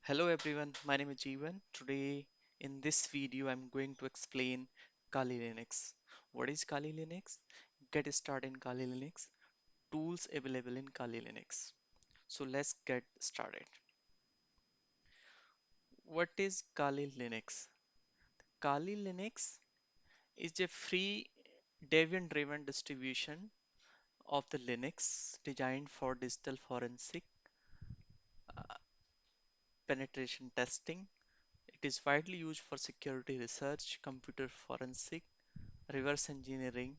Hello everyone, my name is Jeevan. Today in this video I'm going to explain Kali Linux. What is Kali Linux? Get started in Kali Linux. Tools available in Kali Linux. So let's get started. What is Kali Linux? Kali Linux is a free Debian driven distribution of the Linux designed for digital forensic uh, penetration testing. It is widely used for security research, computer forensic, reverse engineering,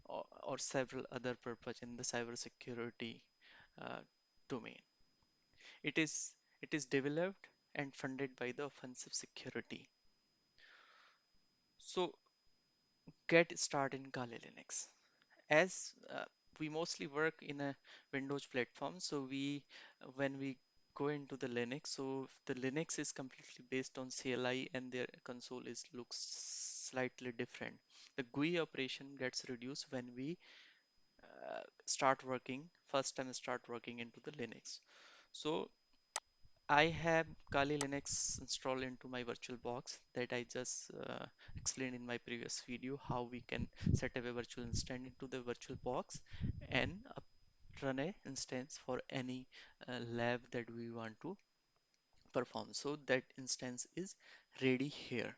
or several other purpose in the cybersecurity uh, domain. It is it is developed and funded by the offensive security. So get started in Kali Linux. As we mostly work in a Windows platform, so we when we go into the Linux, so the Linux is completely based on CLI and their console is looks slightly different. The GUI operation gets reduced when we first time start working into the Linux. So I have Kali Linux installed into my virtual box that I just explained in my previous video how we can set up a virtual instance into the virtual box and run a instance for any lab that we want to perform. So that instance is ready here.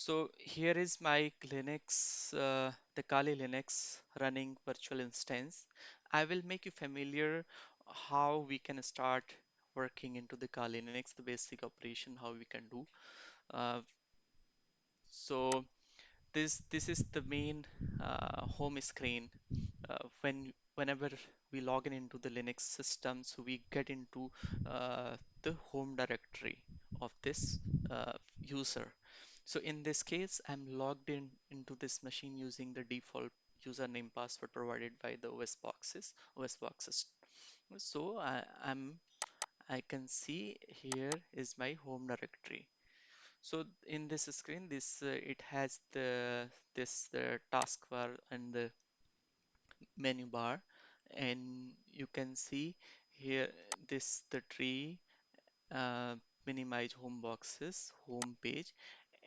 So here is my Linux, the Kali Linux running virtual instance. I will make you familiar how we can start working into the Kali Linux, the basic operation, how we can do. Uh, so this is the main home screen. Whenever we log in into the Linux system, so we get into the home directory of this user. So in this case, I'm logged in into this machine using the default username password provided by the OS boxes. So I can see here is my home directory. So in this screen, this it has the taskbar and the menu bar, and you can see here this the tree, uh, minimize home boxes, home page,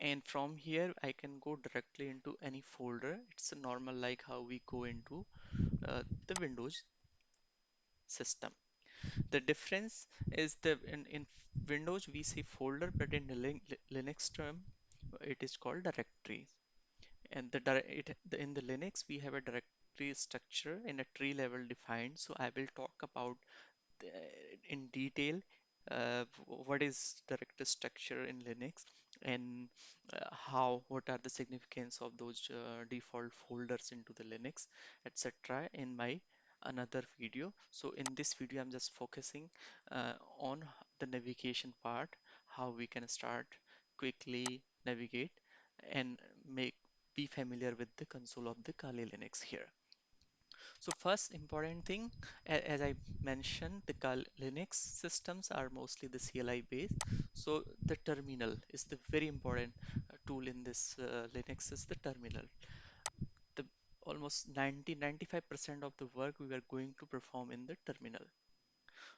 and from here I can go directly into any folder. It's a normal like how we go into the Windows system. The difference is in Windows we say folder, but in the Linux term it is called directory. And in the Linux we have a directory structure in a tree level defined. So I will talk about in detail what is directory structure in Linux and what are the significance of those default folders into the Linux, etc. in my another video. So in this video I'm just focusing on the navigation part, how we can start quickly navigate and make be familiar with the console of the Kali Linux here. So first important thing, as I mentioned, the Linux systems are mostly the CLI based. So the terminal is the very important tool in this Linux is the terminal. The almost 90-95% of the work we are going to perform in the terminal.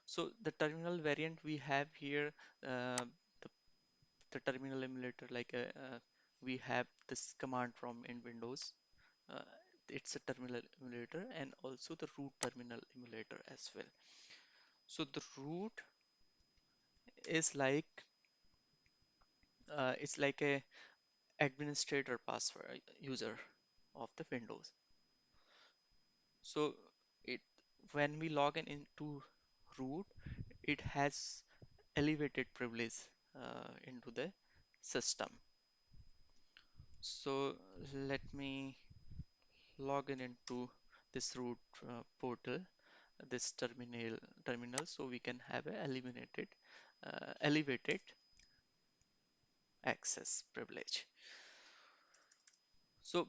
So the terminal variant we have here, the, the terminal emulator, like we have this command from in Windows. Uh, it's a terminal emulator and also the root terminal emulator as well. So the root is like it's like a administrator password user of the Windows. So it when we log in into root, it has elevated privilege into the system. So let me log in into this root portal, this terminal, so we can have a elevated access privilege. So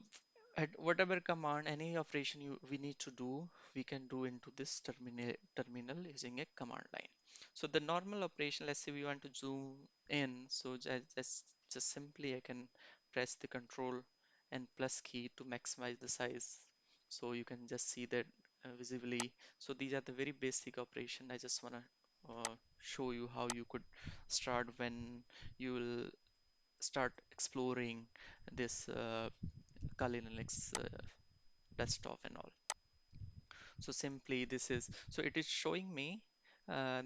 at whatever command, any operation we need to do, we can do into this terminal using a command line. So the normal operation, let's say we want to zoom in, so just simply I can press the control and plus key to maximize the size. So you can just see that visibly. So these are the very basic operation. I just want to show you how you could start when you will start exploring this Kali Linux desktop and all. So simply this is, so it is showing me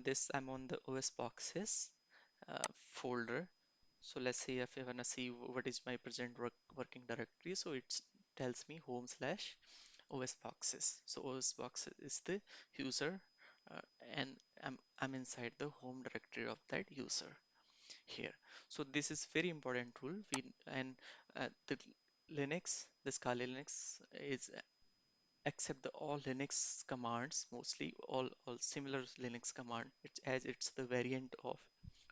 this, I'm on the OS boxes folder. So let's say if I wanna see what is my present working directory, so it tells me home slash OS boxes. So OS boxes is the user, uh, and I'm inside the home directory of that user here. So this is very important tool. We and the Linux, this Kali Linux is accept the all Linux commands, mostly all similar Linux command. It's as it's the variant of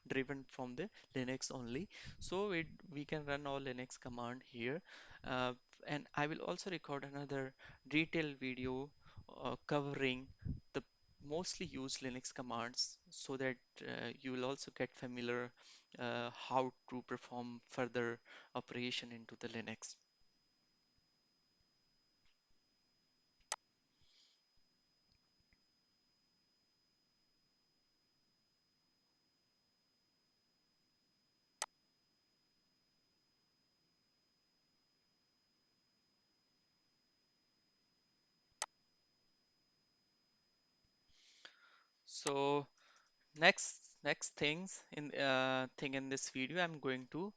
driven from the Linux only. So we can run all Linux command here. Uh, and I will also record another detailed video covering the mostly used Linux commands so that you will also get familiar how to perform further operation into the Linux. So next thing in this video, I'm going to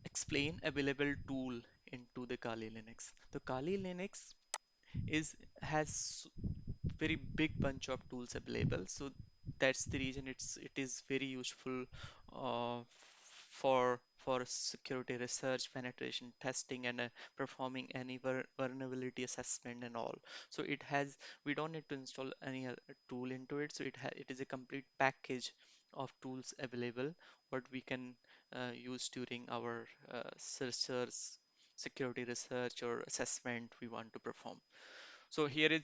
explain available tool into the Kali Linux. The Kali Linux is has very big bunch of tools available, so that's the reason it is very useful uh, for security research, penetration testing, and performing any vulnerability assessment and all. So it has, we don't need to install any other tool into it, so it is a complete package of tools available what we can use during our research, security research or assessment we want to perform. So here is,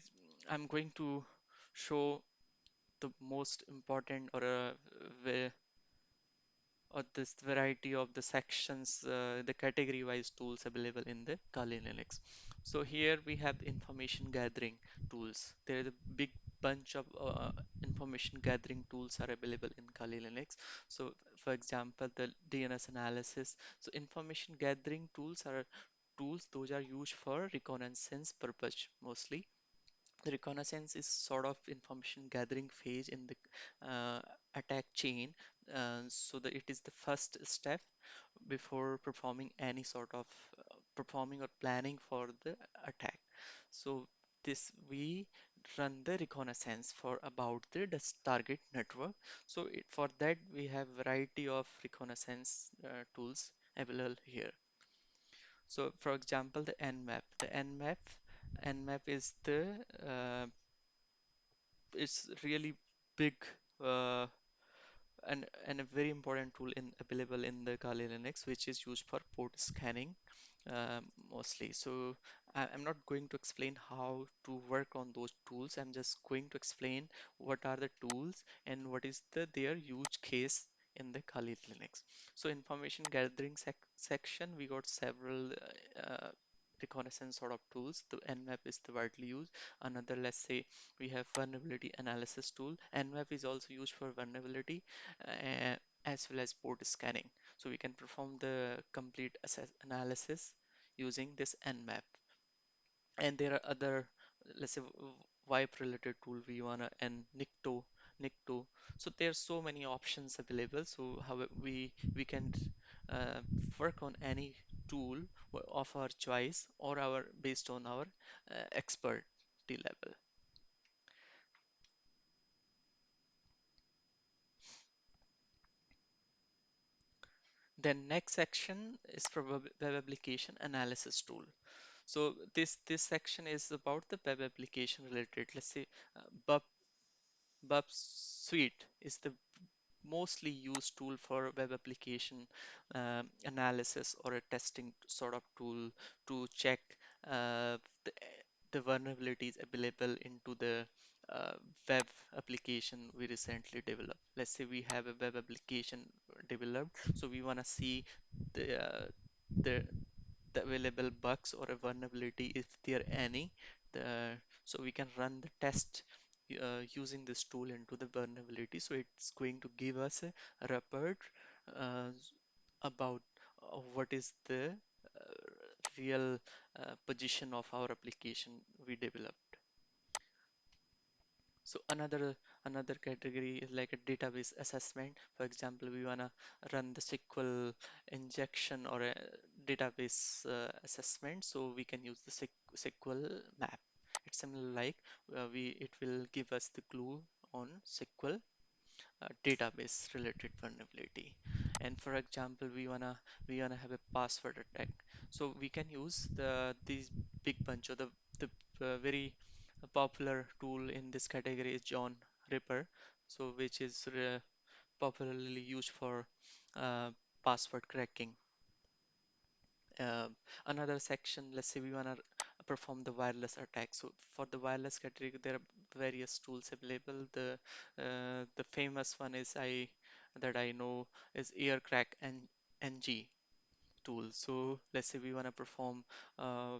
I'm going to show the most important or this variety of the sections, the category-wise tools available in the Kali Linux. So here we have information gathering tools. There is a big bunch of information gathering tools are available in Kali Linux. So for example, the DNS analysis. So information gathering tools are tools those are used for reconnaissance purpose mostly. The reconnaissance is sort of information gathering phase in the attack chain, so that it is the first step before performing any sort of performing or planning for the attack. So this we run the reconnaissance for about the target network. So for that we have variety of reconnaissance tools available here. So for example, the Nmap. The Nmap is the it's really big uh, and a very important tool in available in the Kali Linux, which is used for port scanning mostly. So I'm not going to explain how to work on those tools. I'm just going to explain what are the tools and what is their use case in the Kali Linux. So information gathering section, we got several reconnaissance sort of tools. The Nmap is the widely used. Another, let's say, we have vulnerability analysis tool. Nmap is also used for vulnerability uh, as well as port scanning. So we can perform the complete analysis using this Nmap. And there are other, let's say, wipe related tool we wanna and Nikto. So there's so many options available. So how we can uh, work on any tool of our choice or our based on our expertise level. Then next section is for web application analysis tool. So this section is about the web application related. Let's say Bub Bub Suite is the mostly used tool for web application analysis or a testing sort of tool to check uh, the, the vulnerabilities available into the uh, web application we recently developed. Let's say we have a web application developed, so we want to see the the the available bugs or a vulnerability if there are any. So we can run the test using this tool into the vulnerability. So it's going to give us a report uh, about what is the real position of our application we developed. So another category is like a database assessment. For example, we wanna run the SQL injection or a database assessment. So we can use the SQL map. It's similar like we it will give us the clue on SQL database related vulnerability. And for example, we wanna have a password attack. So we can use these big bunch or the very popular tool in this category is John Ripper. So which is popularly used for uh, password cracking. Another section, let's say we want to perform the wireless attack. So for the wireless category, there are various tools available. The famous one is that I know is AirCrack and NG tool. So let's say we want to perform uh,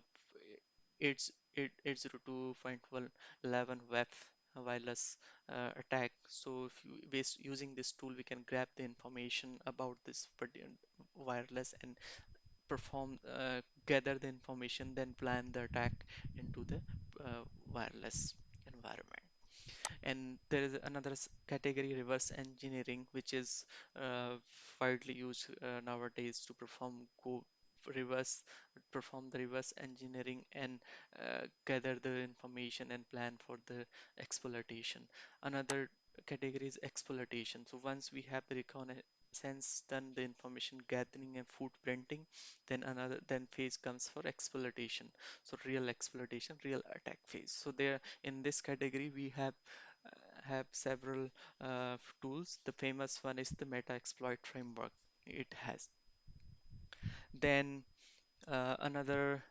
802.11 web wireless attack. So if you based using this tool, we can grab the information about this particular wireless and perform gather the information, then plan the attack into the uh, wireless environment. And there is another category, reverse engineering, which is uh, widely used nowadays to reverse perform the reverse engineering and gather the information and plan for the exploitation. Another category is exploitation. So once we have the reconnaissance done, the information gathering and footprinting, then phase comes for exploitation. So real exploitation, real attack phase. So there in this category we have several tools. The famous one is the meta exploit framework. It has. Then another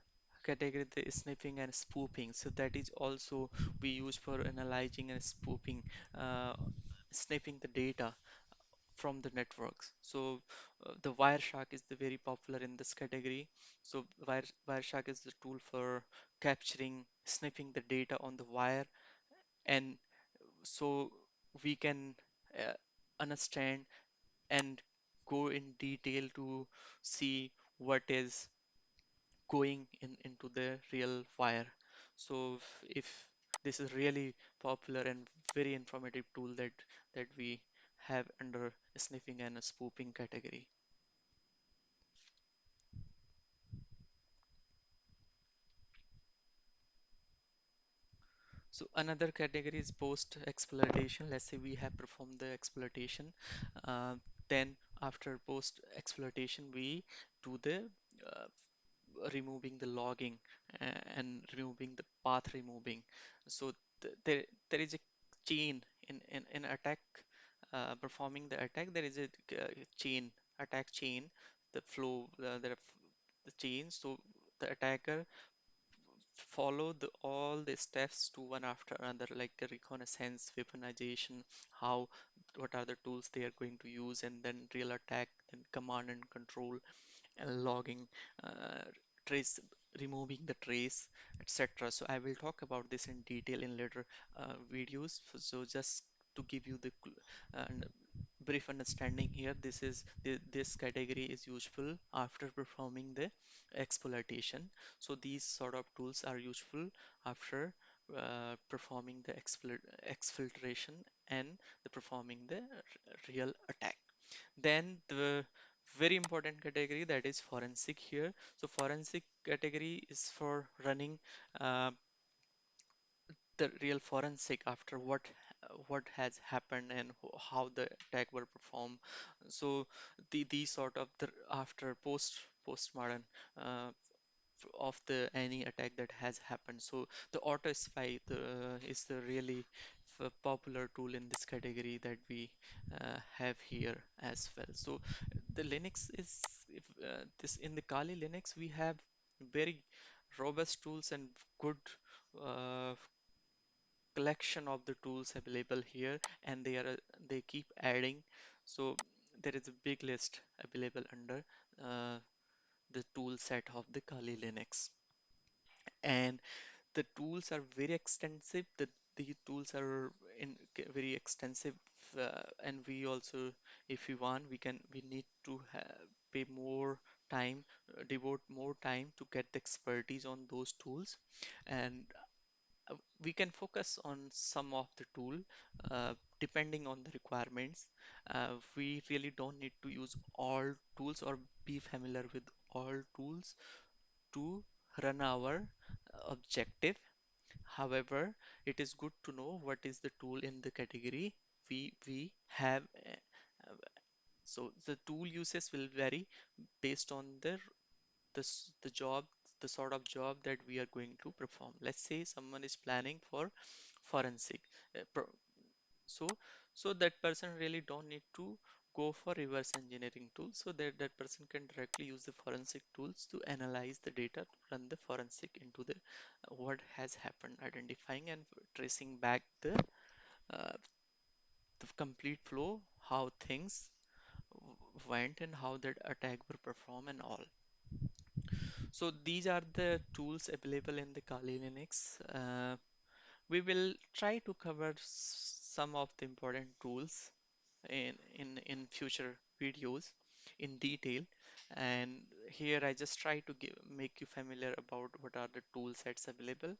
category the sniffing and spoofing. So that is also we use for analyzing and spoofing, uh, sniffing the data from the networks. So the Wireshark is the very popular in this category. So Wireshark is the tool for capturing, sniffing the data on the wire, and so we can uh, understand and go in detail to see what is going into the real wire. So if this is really popular and very informative tool that we have under sniffing and spoofing category. So another category is post exploitation. Let's say we have performed the exploitation, uh, then after post exploitation we do the uh, removing the logging and removing the path removing. So there is a chain in attack, performing the attack. There is a chain, attack chain, the flow, the chain. So the attacker follow all the steps to one after another, like a reconnaissance, weaponization, how what are the tools they are going to use, and then real attack, then command and control and logging, uh, trace, removing the trace, etc. So I will talk about this in detail in later videos. So just to give you the brief understanding here, this category is useful after performing the exploitation. So these sort of tools are useful after performing the exfiltration and the performing the real attack. Then the very important category, that is forensic here. So forensic category is for running uh, the real forensic after what has happened and how the attack were performed. So these sort of the after postmodern uh, of the any attack that has happened. So the auto spy is the really popular tool in this category that we have here as well. So the Linux is if, this in the Kali Linux we have very robust tools and good uh, collection of the tools available here, and they keep adding. So there is a big list available under uh, the tool set of the Kali Linux. And the tools are very extensive. The tools are very extensive, and we also, if we want, we need to pay more time, devote more time to get the expertise on those tools, and we can focus on some of the tool depending on the requirements. We really don't need to use all tools or be familiar with all tools to run our objective. However, it is good to know what is the tool in the category we have. Uh, so the tool uses will vary based on the job, the sort of job that we are going to perform. Let's say someone is planning for forensic. uh, pro- So so that person really don't need to go for reverse engineering tools, so that that person can directly use the forensic tools to analyze the data, to run the forensic into the what has happened, identifying and tracing back uh, the complete flow, how things went and how that attack were performed and all. So these are the tools available in the Kali Linux. We will try to cover some of the important tools in future videos in detail. And here I just try to make you familiar about what are the tool sets available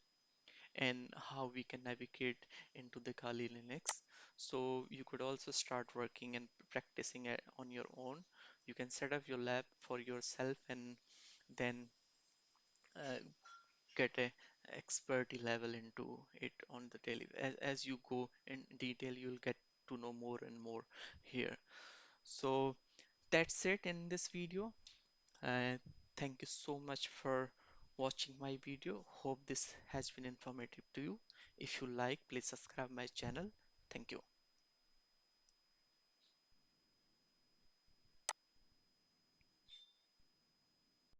and how we can navigate into the Kali Linux. So you could also start working and practicing it on your own. You can set up your lab for yourself and then uh, get a expertise level into it on the daily. As you go in detail, you'll get to know more and more here. So that's it in this video. Uh, Thank you so much for watching my video. Hope this has been informative to you. If you like, please subscribe my channel. Thank you.